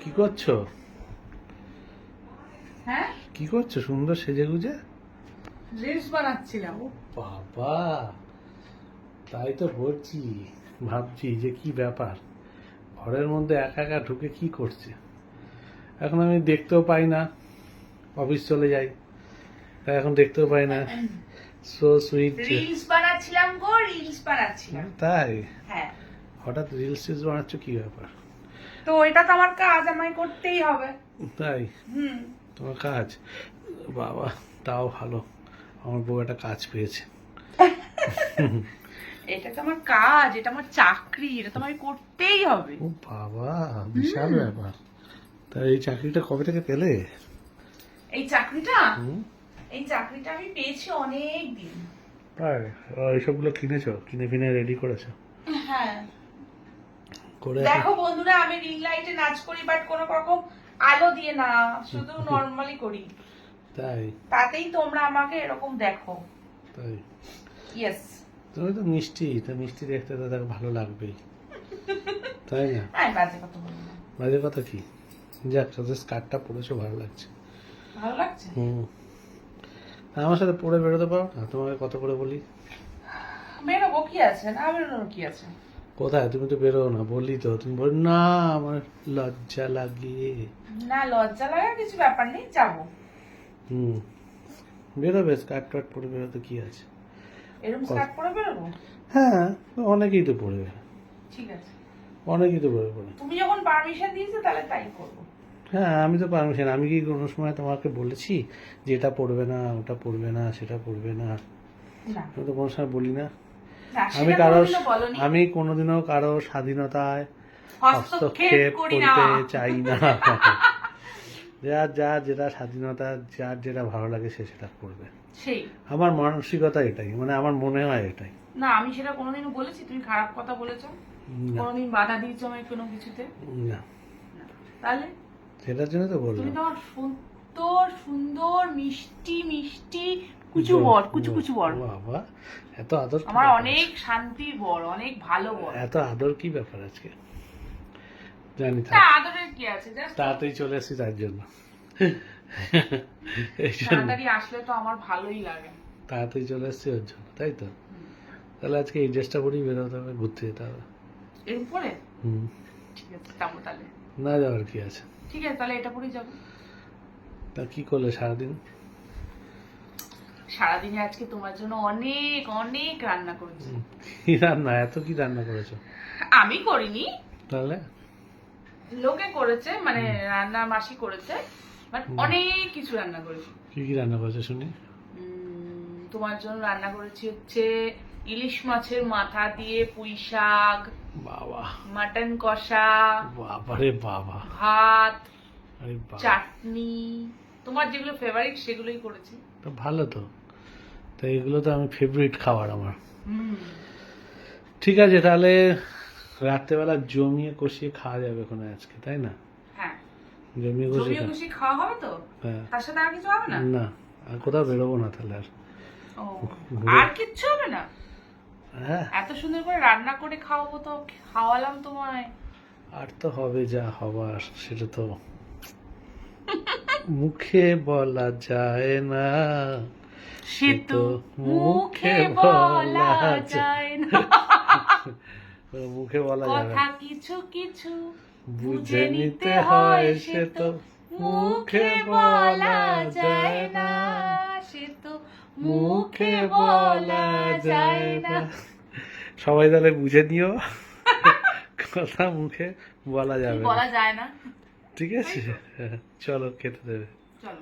কি করছো? হ্যাঁ, কি করছো সুন্দর সেজে গুজে? রিলস বানাচ্ছিলাম। ও বাবা, তাই তো বলছি, ভাবছি যে কি ব্যাপার, ঘরের মধ্যে একা একা ঢুকে কি করছে। এখন আমি দেখতেও পাই না, অফিস চলে যাই, তাই এখন দেখতেও পাই না। So sweet. রিলস বানাচ্ছিলাম গো, রিলস বানাচ্ছিলাম। তাই? হ্যাঁ, হঠাৎ রিলস টিলস বানাচ্ছ, কি ব্যাপার? তো এটা তো আমার কাজ, আমায় করতেই হবে। তাই? হুম। তোমার কাজ? বাবা, তাও ভালো, আমার বউ একটা কাজ পেয়েছে। এটা তো আমার কাজ, এটা আমার চাকরি, এটা তো আমায় করতেই হবে। ও বাবা, বিশাল ব্যাপার। তা এই চাকরিটা কবে থেকে পেলে? এই চাকরিটা হুম? এই চাকরিটা আমি পেয়েছি অনেক দিন। তাই? এইসবগুলো কিনেছো, কিনে ফিনে রেডি করেছো? হ্যাঁ, করে দেখো বন্ধুরা, আমি রিং লাইটে নাচ করি, বাট কোনো রকম আলো দিয়ে না, শুধু নরমালি করি। তাই? তাতেই তোমরা আমাকে এরকম দেখো। তাই? ইয়েস। তুমি তো মিষ্টি, তো মিষ্টি দেখতে তো তাকে ভালো লাগবেই, তাই না? আমি বাজে কথা বলি না। বাজে কথা কি? যাক, সাথে স্কার্টটা পরেছো, ভালো লাগছে। ভালো লাগছে? হুম। আমার সাথে পরে বেরোতে পারো না? তোমাকে কত করে বলি। বেরোবো, কি আছে, না বেরোনোর কি আছে? কোথায়? তুমি তো বেরো না, বললি তো, তুমি বল না আমার লজ্জা লাগে। না, লজ্জা লাগার কিছু ব্যাপার নেই, যাবো। হুম, বেরোবে, স্কার্ট টার্ট পরে বেরোতে কি আছে? এরকম স্টার্ট করে বেরোবো? হ্যাঁ, অনেকেই তো পড়বে, ঠিক আছে, অনেকেই তো পড়বে। তুমি যখন পারমিশন দিয়েছো তাহলে তাই করবো। হ্যাঁ, আমি তো পারমিশন, আমি কি কোনো সময় তোমাকে বলেছি যে এটা পড়বে না, ওটা পড়বে না, সেটা পড়বে না? না, আমি তো কোনো সময় বলি না। না, আমি সেটা কারো, কোনোদিনও বলোনি। আমি কোনোদিনও কারো স্বাধীনতায় হস্তক্ষেপ করি না। করতে চাই না। যার যেটা স্বাধীনতা, যার যেটা ভালো লাগে সে সেটা করবে। সেই, আমার মানসিকতা এটাই, মানে আমার মনে হয় এটাই। না, আমি সেটা কোনোদিনও বলেছি তুমি খারাপ কথা বলেছো? না, কোনোদিন বাধা দিয়েছো আমায় কোনো কিছুতে? না, না। তাহলে সেটার জন্য তো তুমি বললাম। তো আমার সুন্দর সুন্দর মিষ্টি মিষ্টি কুচু বর, কুচু কুচু বর। বাবা, এত আদর কি আমার ব্যাপার অনেক আছে? শান্তির বর, অনেক ভালো বর। এত আদর কি ব্যাপার আজকে? জানি, তা আদরের কি আছে, জাস্ট তাড়াতাড়ি চলে এসেছি তার জন্য। এই জন্য তাড়াতাড়ি আসলে তো আমার ভালোই লাগে। তাড়াতাড়ি চলে এসেছি ওর জন্য, তাই তো? তাহলে আজকে এই ড্রেসটা পরেই বেরোতে হবে, ঘুরতে যেতে হবে। এরপরে হুম, ঠিক আছে, যাবো তাহলে। না যাওয়ার কি আছে? ঠিক আছে, তাহলে এটা পরেই যাবো। তা কি করলে সারাদিন? সারাদিনে আজকে তোমার জন্য অনেক অনেক রান্না করেছি। কি রান্না, এত কি রান্না করেছো? আমি করিনি, তাহলে? লোকে করেছে, মানে রান্না মাসি করেছে, বাট অনেক কিছু রান্না করেছি। কি কি রান্না করেছো শুনি? তোমার জন্য রান্না করেছি হচ্ছে ইলিশ মাছের মাথা দিয়ে পুঁই শাক, বাবা, মাটন কষা, বাবারে বাবা, ভাত, আরে বাবা, চাটনি, তোমার যেগুলো ফেভারিট সেগুলোই করেছি। তো ভালো তো। তো এগুলো তো আমি ফেভারিট খাবার আমার। ঠিক আছে, তাহলে রাত্রেবেলা জমিয়ে কষিয়ে খাওয়া যাবে ওখানে আজকে, তাই না? হ্যাঁ, জমিয়ে জমিয়ে কষিয়ে খুশি খাওয়া হবে তো? হ্যাঁ। তার সাথে আর কিছু হবে না? না, আর কোথাও বেরোবো না তাহলে আর। ও, ঘুরে- আর কিচ্ছু হবে না? হ্যাঁ, এত সুন্দর করে রান্না করে খাওয়াবো তো, খাওয়ালাম তোমায়। আর তো হবে যা হবার, সেটা তো মুখে বলা যায় না, সে তো মুখে বলা যায় না। মুখে বলা যাবে কথা না। কিছু কিছু বুঝে নিতে হয়, সে তো মুখে বলা যায় না, সে তো মুখে বলা যায় না। সবাই তাহলে বুঝে নিও, কথা মুখে বলা যাবে না। বলা যায় না। ঠিক আছে, চলো খেতে দেবে। চলো।